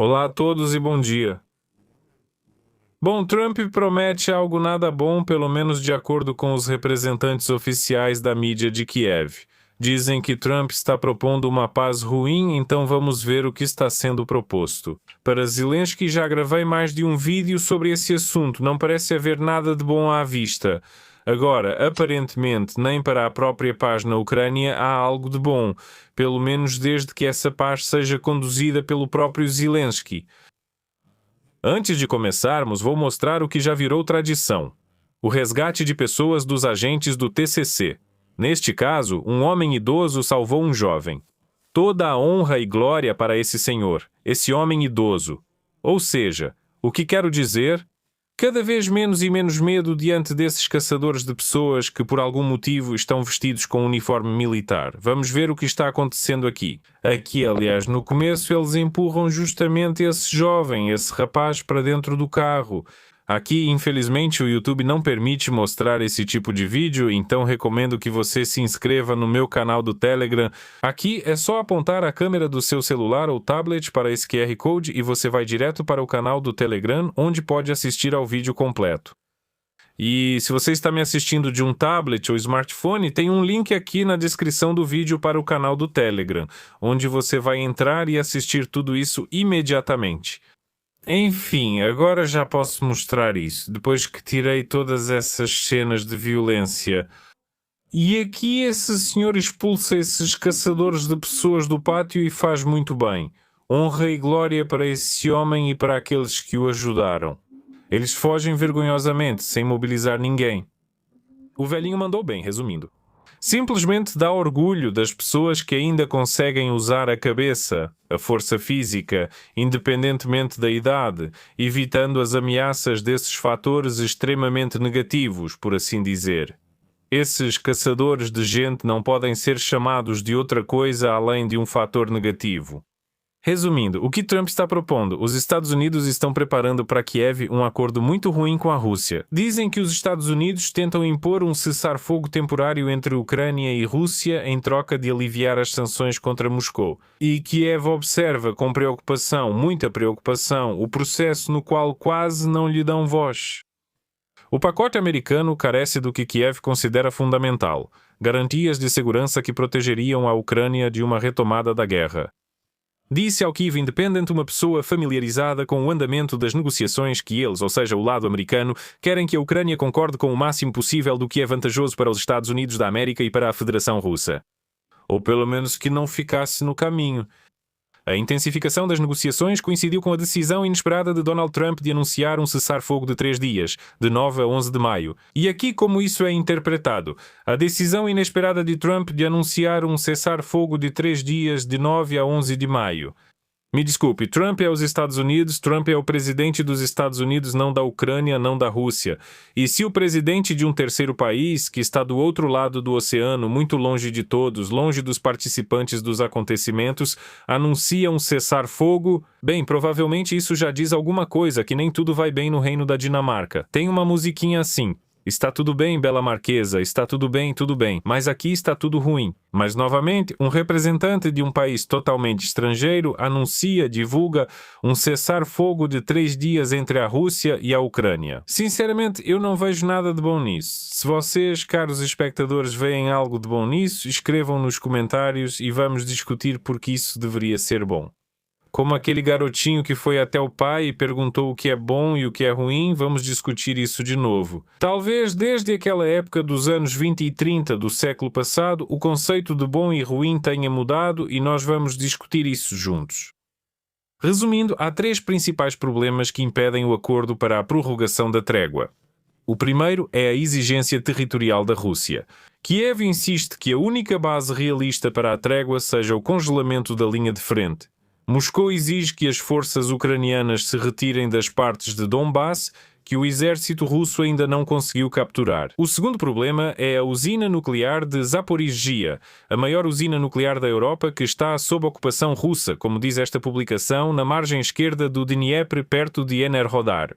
Olá a todos e bom dia. Bom, Trump promete algo nada bom, pelo menos de acordo com os representantes oficiais da mídia de Kiev. Dizem que Trump está propondo uma paz ruim, então vamos ver o que está sendo proposto. Para Zelensky, já gravei mais de um vídeo sobre esse assunto, não parece haver nada de bom à vista. Agora, aparentemente, nem para a própria paz na Ucrânia há algo de bom, pelo menos desde que essa paz seja conduzida pelo próprio Zelensky. Antes de começarmos, vou mostrar o que já virou tradição: o resgate de pessoas dos agentes do TCC. Neste caso, um homem idoso salvou um jovem. Toda a honra e glória para esse senhor, esse homem idoso. Ou seja, o que quero dizer? Cada vez menos e menos medo diante desses caçadores de pessoas que por algum motivo estão vestidos com uniforme militar. Vamos ver o que está acontecendo aqui. Aqui, aliás, no começo eles empurram justamente esse jovem, esse rapaz para dentro do carro. Aqui, infelizmente, o YouTube não permite mostrar esse tipo de vídeo, então recomendo que você se inscreva no meu canal do Telegram. Aqui é só apontar a câmera do seu celular ou tablet para esse QR Code e você vai direto para o canal do Telegram, onde pode assistir ao vídeo completo. E se você está me assistindo de um tablet ou smartphone, tem um link aqui na descrição do vídeo para o canal do Telegram, onde você vai entrar e assistir tudo isso imediatamente. Enfim, agora já posso mostrar isso, depois que tirei todas essas cenas de violência. E aqui esse senhor expulsa esses caçadores de pessoas do pátio e faz muito bem. Honra e glória para esse homem e para aqueles que o ajudaram. Eles fogem vergonhosamente, sem mobilizar ninguém. O velhinho mandou bem, resumindo. Simplesmente dá orgulho das pessoas que ainda conseguem usar a cabeça, a força física, independentemente da idade, evitando as ameaças desses fatores extremamente negativos, por assim dizer. Esses caçadores de gente não podem ser chamados de outra coisa além de um fator negativo. Resumindo, o que Trump está propondo? Os Estados Unidos estão preparando para Kiev um acordo muito ruim com a Rússia. Dizem que os Estados Unidos tentam impor um cessar-fogo temporário entre Ucrânia e Rússia em troca de aliviar as sanções contra Moscou. E Kiev observa com preocupação, muita preocupação, o processo no qual quase não lhe dão voz. O pacote americano carece do que Kiev considera fundamental: garantias de segurança que protegeriam a Ucrânia de uma retomada da guerra. Disse ao Kyiv Independent uma pessoa familiarizada com o andamento das negociações que eles, ou seja, o lado americano, querem que a Ucrânia concorde com o máximo possível do que é vantajoso para os Estados Unidos da América e para a Federação Russa. Ou pelo menos que não ficasse no caminho. A intensificação das negociações coincidiu com a decisão inesperada de Donald Trump de anunciar um cessar-fogo de 3 dias, de 9 a 11 de maio. E aqui como isso é interpretado? A decisão inesperada de Trump de anunciar um cessar-fogo de 3 dias, de 9 a 11 de maio. Me desculpe, Trump é os Estados Unidos, Trump é o presidente dos Estados Unidos, não da Ucrânia, não da Rússia. E se o presidente de um terceiro país, que está do outro lado do oceano, muito longe de todos, longe dos participantes dos acontecimentos, anuncia um cessar-fogo, bem, provavelmente isso já diz alguma coisa, que nem tudo vai bem no reino da Dinamarca. Tem uma musiquinha assim: está tudo bem, bela marquesa, está tudo bem, mas aqui está tudo ruim. Mas, novamente, um representante de um país totalmente estrangeiro anuncia, divulga um cessar-fogo de 3 dias entre a Rússia e a Ucrânia. Sinceramente, eu não vejo nada de bom nisso. Se vocês, caros espectadores, veem algo de bom nisso, escrevam nos comentários e vamos discutir porque isso deveria ser bom. Como aquele garotinho que foi até o pai e perguntou o que é bom e o que é ruim, vamos discutir isso de novo. Talvez desde aquela época dos anos 20 e 30 do século passado, o conceito de bom e ruim tenha mudado e nós vamos discutir isso juntos. Resumindo, há 3 principais problemas que impedem o acordo para a prorrogação da trégua. O primeiro é a exigência territorial da Rússia. Kiev insiste que a única base realista para a trégua seja o congelamento da linha de frente. Moscou exige que as forças ucranianas se retirem das partes de Donbass que o exército russo ainda não conseguiu capturar. O segundo problema é a usina nuclear de Zaporizhzhia, a maior usina nuclear da Europa que está sob ocupação russa, como diz esta publicação, na margem esquerda do Dnieper, perto de Enerhodar.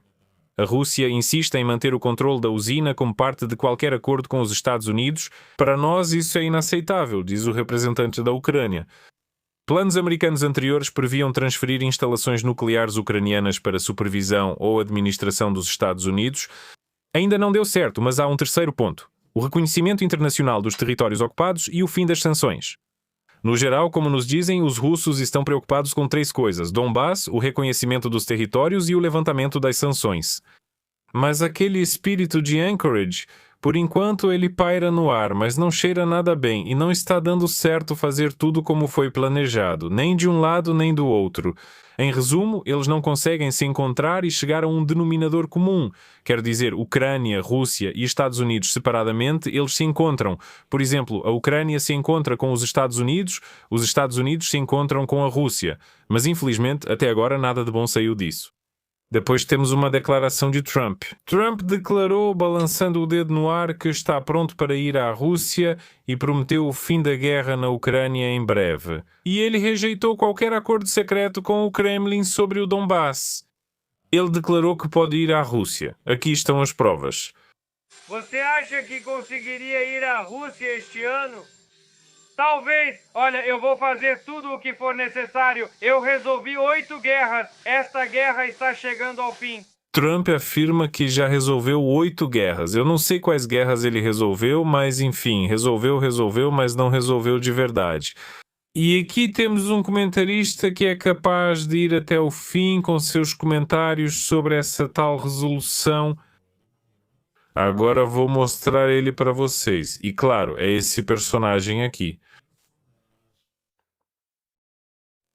A Rússia insiste em manter o controle da usina como parte de qualquer acordo com os Estados Unidos. Para nós isso é inaceitável, diz o representante da Ucrânia. Planos americanos anteriores previam transferir instalações nucleares ucranianas para supervisão ou administração dos Estados Unidos. Ainda não deu certo, mas há um terceiro ponto: o reconhecimento internacional dos territórios ocupados e o fim das sanções. No geral, como nos dizem, os russos estão preocupados com 3 coisas: Donbass, o reconhecimento dos territórios e o levantamento das sanções. Mas aquele espírito de Anchorage, por enquanto ele paira no ar, mas não cheira nada bem e não está dando certo fazer tudo como foi planejado, nem de um lado nem do outro. Em resumo, eles não conseguem se encontrar e chegar a um denominador comum. Quer dizer, Ucrânia, Rússia e Estados Unidos separadamente, eles se encontram. Por exemplo, a Ucrânia se encontra com os Estados Unidos se encontram com a Rússia. Mas infelizmente, até agora nada de bom saiu disso. Depois temos uma declaração de Trump. Trump declarou, balançando o dedo no ar, que está pronto para ir à Rússia e prometeu o fim da guerra na Ucrânia em breve. E ele rejeitou qualquer acordo secreto com o Kremlin sobre o Donbass. Ele declarou que pode ir à Rússia. Aqui estão as provas. Você acha que conseguiria ir à Rússia este ano? Talvez. Olha, eu vou fazer tudo o que for necessário. Eu resolvi 8 guerras. Esta guerra está chegando ao fim. Trump afirma que já resolveu 8 guerras. Eu não sei quais guerras ele resolveu, mas enfim, resolveu, mas não resolveu de verdade. E aqui temos um comentarista que é capaz de ir até o fim com seus comentários sobre essa tal resolução. Agora vou mostrar ele para vocês. E claro, é esse personagem aqui.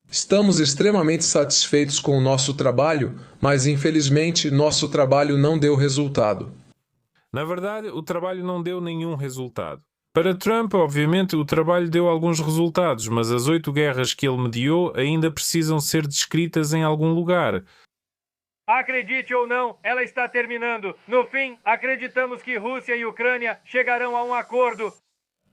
Estamos extremamente satisfeitos com o nosso trabalho, mas infelizmente nosso trabalho não deu resultado. Na verdade, o trabalho não deu nenhum resultado. Para Trump, obviamente, o trabalho deu alguns resultados, mas as 8 guerras que ele mediou ainda precisam ser descritas em algum lugar. Acredite ou não, ela está terminando. No fim, acreditamos que Rússia e Ucrânia chegarão a um acordo.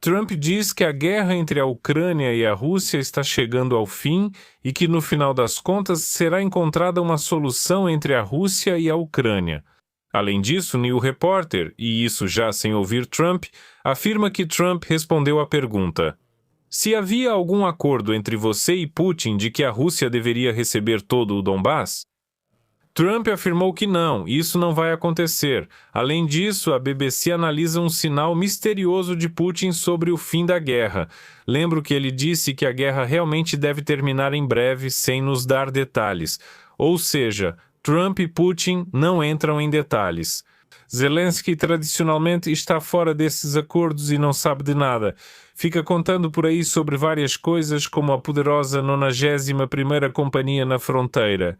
Trump diz que a guerra entre a Ucrânia e a Rússia está chegando ao fim e que, no final das contas, será encontrada uma solução entre a Rússia e a Ucrânia. Além disso, New Reporter, e isso já sem ouvir Trump, afirma que Trump respondeu à pergunta: se havia algum acordo entre você e Putin de que a Rússia deveria receber todo o Donbass? Trump afirmou que não, isso não vai acontecer. Além disso, a BBC analisa um sinal misterioso de Putin sobre o fim da guerra. Lembro que ele disse que a guerra realmente deve terminar em breve, sem nos dar detalhes. Ou seja, Trump e Putin não entram em detalhes. Zelensky tradicionalmente está fora desses acordos e não sabe de nada. Fica contando por aí sobre várias coisas, como a poderosa 91ª Companhia na fronteira.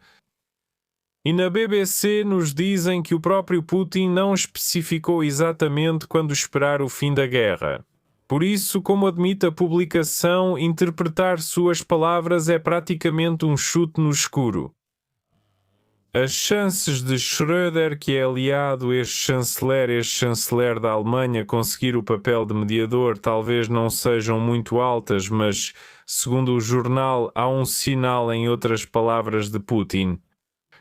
E na BBC nos dizem que o próprio Putin não especificou exatamente quando esperar o fim da guerra. Por isso, como admite a publicação, interpretar suas palavras é praticamente um chute no escuro. As chances de Schröder, que é aliado ex-chanceler da Alemanha, conseguir o papel de mediador talvez não sejam muito altas, mas, segundo o jornal, há um sinal em outras palavras de Putin.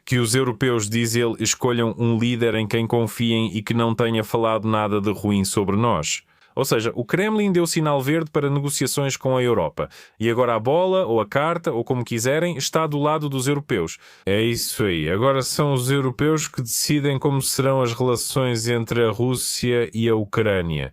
Que os europeus, diz ele, escolham um líder em quem confiem e que não tenha falado nada de ruim sobre nós. Ou seja, o Kremlin deu sinal verde para negociações com a Europa. E agora a bola, ou a carta, ou como quiserem, está do lado dos europeus. É isso aí. Agora são os europeus que decidem como serão as relações entre a Rússia e a Ucrânia.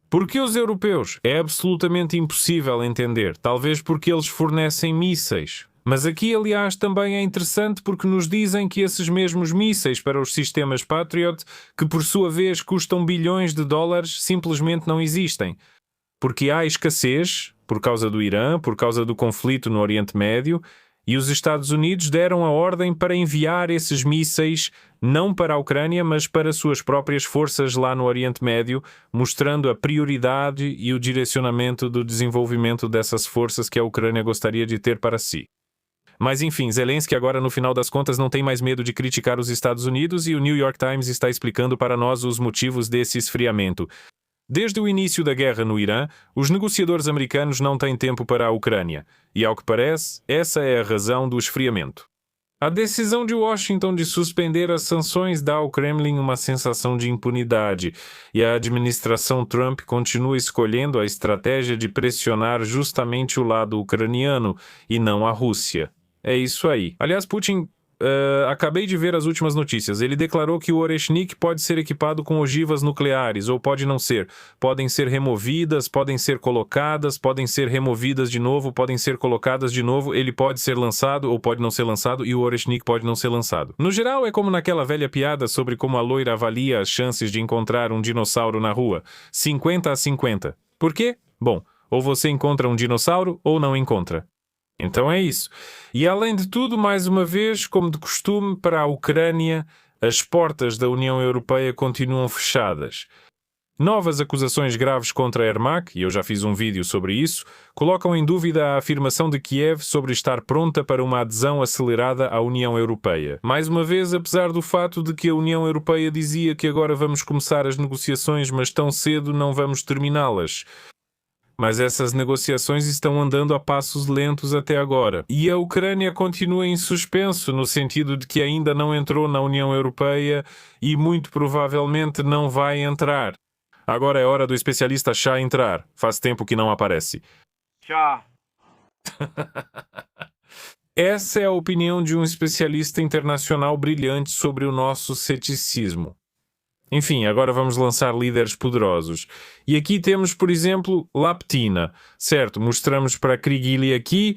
Por que os europeus? É absolutamente impossível entender. Talvez porque eles fornecem mísseis. Mas aqui, aliás, também é interessante porque nos dizem que esses mesmos mísseis para os sistemas Patriot, que por sua vez custam bilhões de dólares, simplesmente não existem. Porque há escassez, por causa do Irã, por causa do conflito no Oriente Médio, e os Estados Unidos deram a ordem para enviar esses mísseis não para a Ucrânia, mas para suas próprias forças lá no Oriente Médio, mostrando a prioridade e o direcionamento do desenvolvimento dessas forças que a Ucrânia gostaria de ter para si. Mas enfim, Zelensky agora no final das contas não tem mais medo de criticar os Estados Unidos e o New York Times está explicando para nós os motivos desse esfriamento. Desde o início da guerra no Irã, os negociadores americanos não têm tempo para a Ucrânia. E ao que parece, essa é a razão do esfriamento. A decisão de Washington de suspender as sanções dá ao Kremlin uma sensação de impunidade, e a administração Trump continua escolhendo a estratégia de pressionar justamente o lado ucraniano e não a Rússia. É isso aí. Aliás, Putin... acabei de ver as últimas notícias. Ele declarou que o Oreshnik pode ser equipado com ogivas nucleares, ou pode não ser. Podem ser removidas, podem ser colocadas, podem ser removidas de novo, podem ser colocadas de novo. Ele pode ser lançado ou pode não ser lançado, e o Oreshnik pode não ser lançado. No geral, é como naquela velha piada sobre como a loira avalia as chances de encontrar um dinossauro na rua. 50 a 50. Por quê? Bom, ou você encontra um dinossauro ou não encontra. Então é isso. E além de tudo, mais uma vez, como de costume, para a Ucrânia, as portas da União Europeia continuam fechadas. Novas acusações graves contra a Ermak, e eu já fiz um vídeo sobre isso, colocam em dúvida a afirmação de Kiev sobre estar pronta para uma adesão acelerada à União Europeia. Mais uma vez, apesar do fato de que a União Europeia dizia que agora vamos começar as negociações, mas tão cedo não vamos terminá-las. Mas essas negociações estão andando a passos lentos até agora. E a Ucrânia continua em suspenso, no sentido de que ainda não entrou na União Europeia e muito provavelmente não vai entrar. Agora é hora do especialista Shah entrar. Faz tempo que não aparece. Tchau. Essa é a opinião de um especialista internacional brilhante sobre o nosso ceticismo. Enfim, agora vamos lançar líderes poderosos. E aqui temos, por exemplo, Laptina. Certo, mostramos para Krigili aqui.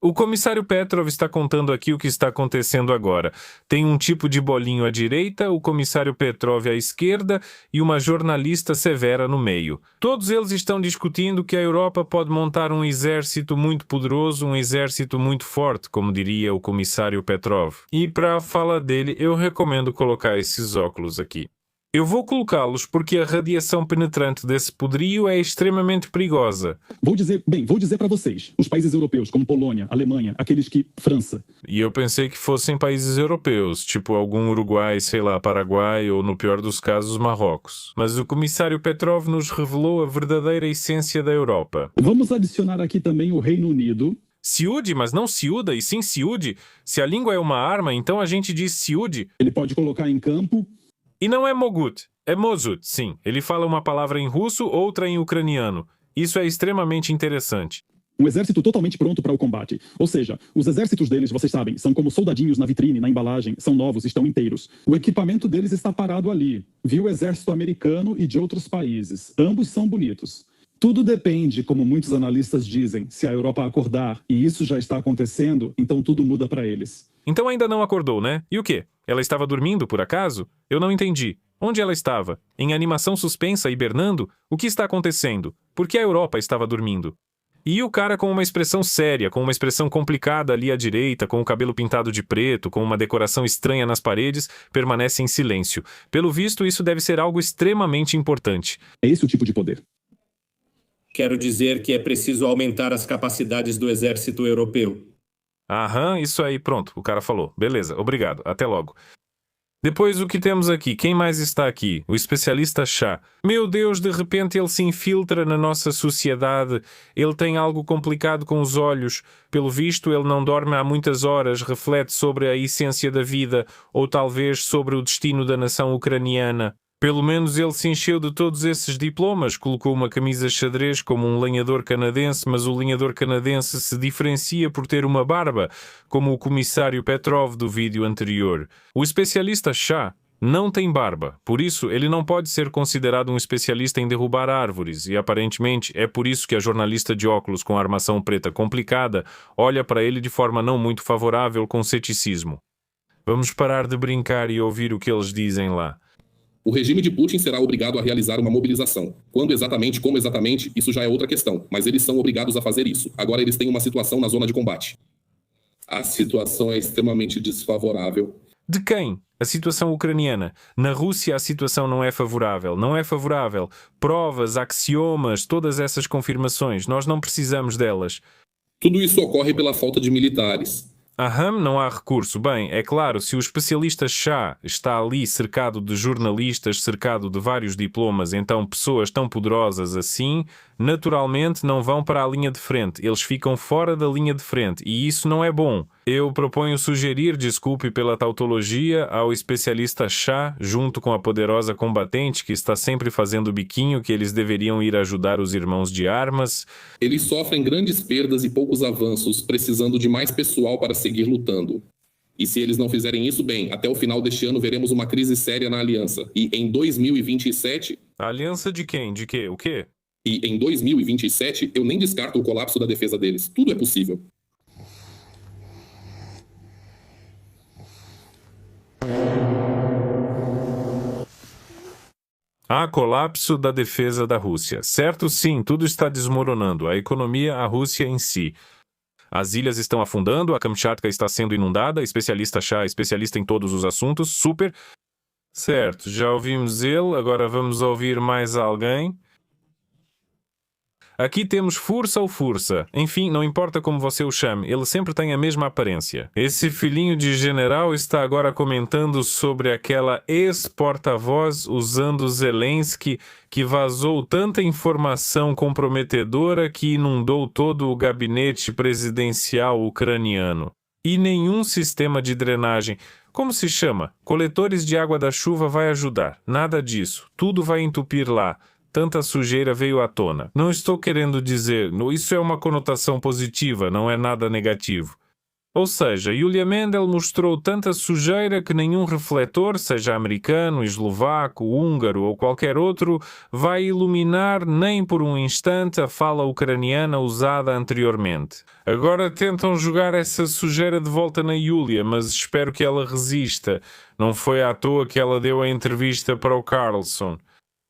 O comissário Petrov está contando aqui o que está acontecendo agora. Tem um tipo de bolinho à direita, o comissário Petrov à esquerda e uma jornalista severa no meio. Todos eles estão discutindo que a Europa pode montar um exército muito poderoso, um exército muito forte, como diria o comissário Petrov. E para a fala dele, eu recomendo colocar esses óculos aqui. Eu vou colocá-los porque a radiação penetrante desse poderio é extremamente perigosa. Vou dizer para vocês, os países europeus como Polônia, Alemanha, aqueles que... França. E eu pensei que fossem países europeus, tipo algum Uruguai, sei lá, Paraguai ou, no pior dos casos, Marrocos. Mas o comissário Petrov nos revelou a verdadeira essência da Europa. Vamos adicionar aqui também o Reino Unido. Siúde, mas não Ciúda, e sim Siúde. Se a língua é uma arma, então a gente diz Siúde. Ele pode colocar em campo... E não é Mogut, é Mozut, sim. Ele fala uma palavra em russo, outra em ucraniano. Isso é extremamente interessante. Um exército totalmente pronto para o combate. Ou seja, os exércitos deles, vocês sabem, são como soldadinhos na vitrine, na embalagem, são novos, estão inteiros. O equipamento deles está parado ali. Viu o exército americano e de outros países. Ambos são bonitos. Tudo depende, como muitos analistas dizem, se a Europa acordar, e isso já está acontecendo, então tudo muda para eles. Então ainda não acordou, né? E o quê? Ela estava dormindo, por acaso? Eu não entendi. Onde ela estava? Em animação suspensa, hibernando? O que está acontecendo? Por que a Europa estava dormindo? E o cara com uma expressão séria, com uma expressão complicada ali à direita, com o cabelo pintado de preto, com uma decoração estranha nas paredes, permanece em silêncio. Pelo visto, isso deve ser algo extremamente importante. É esse o tipo de poder. Quero dizer que é preciso aumentar as capacidades do exército europeu. Aham, isso aí, pronto, o cara falou. Beleza, obrigado, até logo. Depois, o que temos aqui? Quem mais está aqui? O especialista Shah. Meu Deus, de repente ele se infiltra na nossa sociedade. Ele tem algo complicado com os olhos. Pelo visto, ele não dorme há muitas horas, reflete sobre a essência da vida, ou talvez sobre o destino da nação ucraniana. Pelo menos ele se encheu de todos esses diplomas, colocou uma camisa xadrez como um lenhador canadense, mas o lenhador canadense se diferencia por ter uma barba, como o comissário Petrov do vídeo anterior. O especialista Shah não tem barba, por isso ele não pode ser considerado um especialista em derrubar árvores, e aparentemente é por isso que a jornalista de óculos com armação preta complicada olha para ele de forma não muito favorável com ceticismo. Vamos parar de brincar e ouvir o que eles dizem lá. O regime de Putin será obrigado a realizar uma mobilização. Quando exatamente, como exatamente, isso já é outra questão, mas eles são obrigados a fazer isso. Agora eles têm uma situação na zona de combate. A situação é extremamente desfavorável. De quem? A situação ucraniana. Na Rússia a situação não é favorável. Não é favorável. Provas, axiomas, todas essas confirmações. Nós não precisamos delas. Tudo isso ocorre pela falta de militares. Aham, não há recurso. Bem, é claro, se o especialista Shah está ali cercado de jornalistas, cercado de vários diplomas, então pessoas tão poderosas assim, naturalmente não vão para a linha de frente. Eles ficam fora da linha de frente e isso não é bom. Eu proponho sugerir desculpe pela tautologia ao especialista Shah, junto com a poderosa combatente que está sempre fazendo biquinho que eles deveriam ir ajudar os irmãos de armas. Eles sofrem grandes perdas e poucos avanços, precisando de mais pessoal para seguir lutando. E se eles não fizerem isso bem, até o final deste ano veremos uma crise séria na aliança. E em 2027... A aliança de quem? De quê? O quê? E em 2027, eu nem descarto o colapso da defesa deles. Tudo é possível. Há colapso da defesa da Rússia. Certo, sim, tudo está desmoronando. A economia, a Rússia em si. As ilhas estão afundando, a Kamchatka está sendo inundada, especialista Shah, especialista em todos os assuntos, super. Certo, já ouvimos ele, agora vamos ouvir mais alguém. Aqui temos Fursa ou Fursa. Enfim, não importa como você o chame, ele sempre tem a mesma aparência. Esse filhinho de general está agora comentando sobre aquela ex-porta-voz usando Zelensky que vazou tanta informação comprometedora que inundou todo o gabinete presidencial ucraniano. E nenhum sistema de drenagem. Como se chama? Coletores de água da chuva vai ajudar. Nada disso. Tudo vai entupir lá. Tanta sujeira veio à tona. Não estou querendo dizer, isso é uma conotação positiva, não é nada negativo. Ou seja, Yulia Mendel mostrou tanta sujeira que nenhum refletor, seja americano, eslovaco, húngaro ou qualquer outro, vai iluminar nem por um instante a fala ucraniana usada anteriormente. Agora tentam jogar essa sujeira de volta na Yulia, mas espero que ela resista. Não foi à toa que ela deu a entrevista para o Carlson.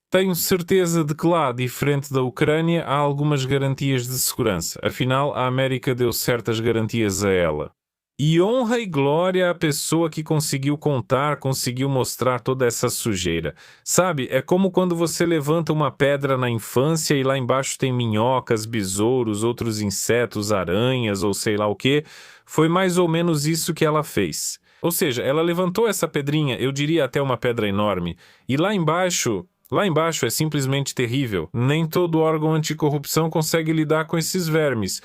Tenho certeza de que lá, diferente da Ucrânia, há algumas garantias de segurança. Afinal, a América deu certas garantias a ela. E honra e glória à pessoa que conseguiu contar, conseguiu mostrar toda essa sujeira. Sabe, é como quando você levanta uma pedra na infância e lá embaixo tem minhocas, besouros, outros insetos, aranhas ou sei lá o quê. Foi mais ou menos isso que ela fez. Ou seja, ela levantou essa pedrinha, eu diria até uma pedra enorme, e lá embaixo é simplesmente terrível. Nem todo órgão anticorrupção consegue lidar com esses vermes.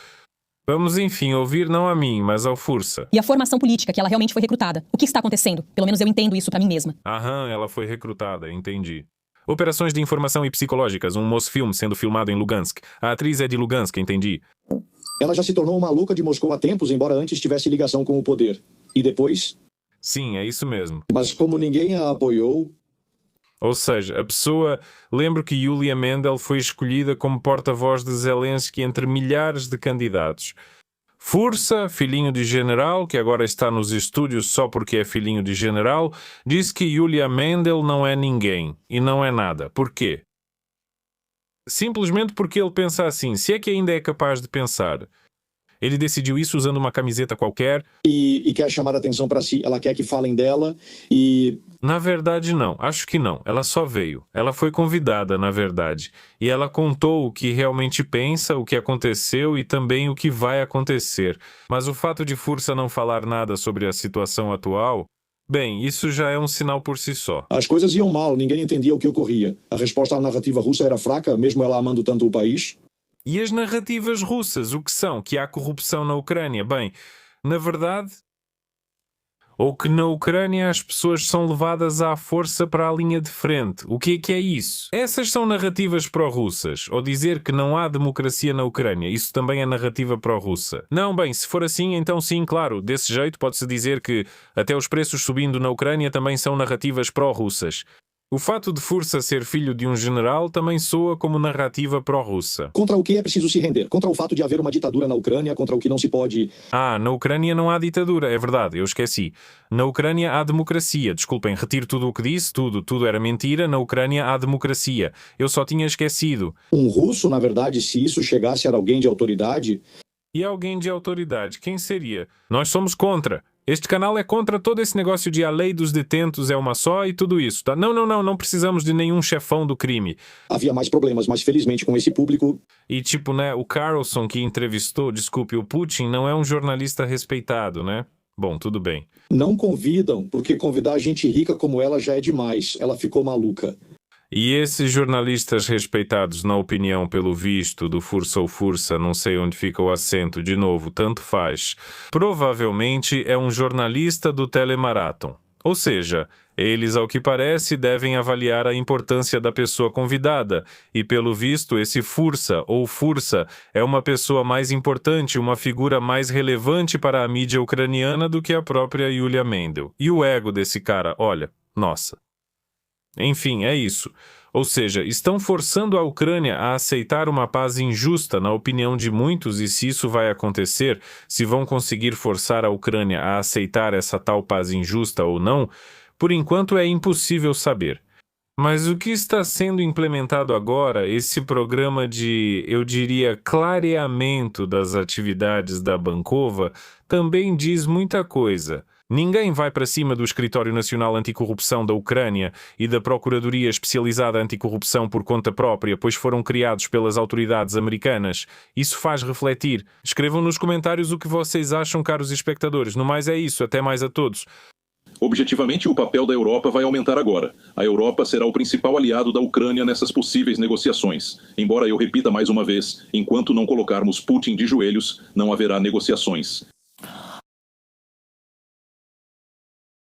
Vamos, enfim, ouvir não a mim, mas ao Fursa. E a formação política, que ela realmente foi recrutada. O que está acontecendo? Pelo menos eu entendo isso pra mim mesma. Aham, ela foi recrutada, entendi. Operações de informação e psicológicas, um Mosfilm sendo filmado em Lugansk. A atriz é de Lugansk, entendi. Ela já se tornou uma maluca de Moscou há tempos, embora antes tivesse ligação com o poder. E depois? Sim, é isso mesmo. Mas como ninguém a apoiou... Ou seja, a pessoa... Lembro que Yulia Mendel foi escolhida como porta-voz de Zelensky entre milhares de candidatos. Fursa, filhinho de general, que agora está nos estúdios só porque é filhinho de general, diz que Yulia Mendel não é ninguém. E não é nada. Por quê? Simplesmente porque ele pensa assim, se é que ainda é capaz de pensar. Ele decidiu isso usando uma camiseta qualquer. E quer chamar a atenção para si. Ela quer que falem dela e... Na verdade, não. Acho que não. Ela só veio. Ela foi convidada, na verdade. E ela contou o que realmente pensa, o que aconteceu e também o que vai acontecer. Mas o fato de Fursa não falar nada sobre a situação atual... Bem, isso já é um sinal por si só. As coisas iam mal, ninguém entendia o que ocorria. A resposta à narrativa russa era fraca, mesmo ela amando tanto o país. E as narrativas russas, o que são? Que há corrupção na Ucrânia? Bem, na verdade... Ou que na Ucrânia as pessoas são levadas à força para a linha de frente. O que é isso? Essas são narrativas pró-russas. Ou dizer que não há democracia na Ucrânia. Isso também é narrativa pró-russa. Não, bem, se for assim, então sim, claro. Desse jeito pode-se dizer que até os preços subindo na Ucrânia também são narrativas pró-russas. O fato de Fursa ser filho de um general também soa como narrativa pró-russa. Contra o que é preciso se render? Contra o fato de haver uma ditadura na Ucrânia, contra o que não se pode... Ah, na Ucrânia não há ditadura, é verdade, eu esqueci. Na Ucrânia há democracia. Desculpem, retiro tudo o que disse, tudo era mentira. Na Ucrânia há democracia. Eu só tinha esquecido. Um russo, na verdade, se isso chegasse a alguém de autoridade... E alguém de autoridade, quem seria? Nós somos contra. Este canal é contra todo esse negócio de a lei dos detentos é uma só e tudo isso, tá? Não precisamos de nenhum chefão do crime. Havia mais problemas, mas felizmente com esse público... E tipo, né, o Carlson que entrevistou, desculpe, o Putin não é um jornalista respeitado, né? Bom, tudo bem. Não convidam, porque convidar gente rica como ela já é demais. Ela ficou maluca. E esses jornalistas respeitados na opinião pelo visto do Fursa ou Fursa, não sei onde fica o acento, de novo, tanto faz, provavelmente é um jornalista do Telemarathon. Ou seja, eles, ao que parece, devem avaliar a importância da pessoa convidada, e pelo visto esse Fursa ou Fursa é uma pessoa mais importante, uma figura mais relevante para a mídia ucraniana do que a própria Yulia Mendel. E o ego desse cara, olha, nossa. Enfim, é isso. Ou seja, estão forçando a Ucrânia a aceitar uma paz injusta, na opinião de muitos, e se isso vai acontecer, se vão conseguir forçar a Ucrânia a aceitar essa tal paz injusta ou não, por enquanto é impossível saber. Mas o que está sendo implementado agora, esse programa de, eu diria, clareamento das atividades da Bankova, também diz muita coisa. Ninguém vai para cima do Escritório Nacional Anticorrupção da Ucrânia e da Procuradoria Especializada Anticorrupção por conta própria, pois foram criados pelas autoridades americanas. Isso faz refletir. Escrevam nos comentários o que vocês acham, caros espectadores. No mais é isso, até mais a todos. Objetivamente, o papel da Europa vai aumentar agora. A Europa será o principal aliado da Ucrânia nessas possíveis negociações. Embora eu repita mais uma vez, enquanto não colocarmos Putin de joelhos, não haverá negociações.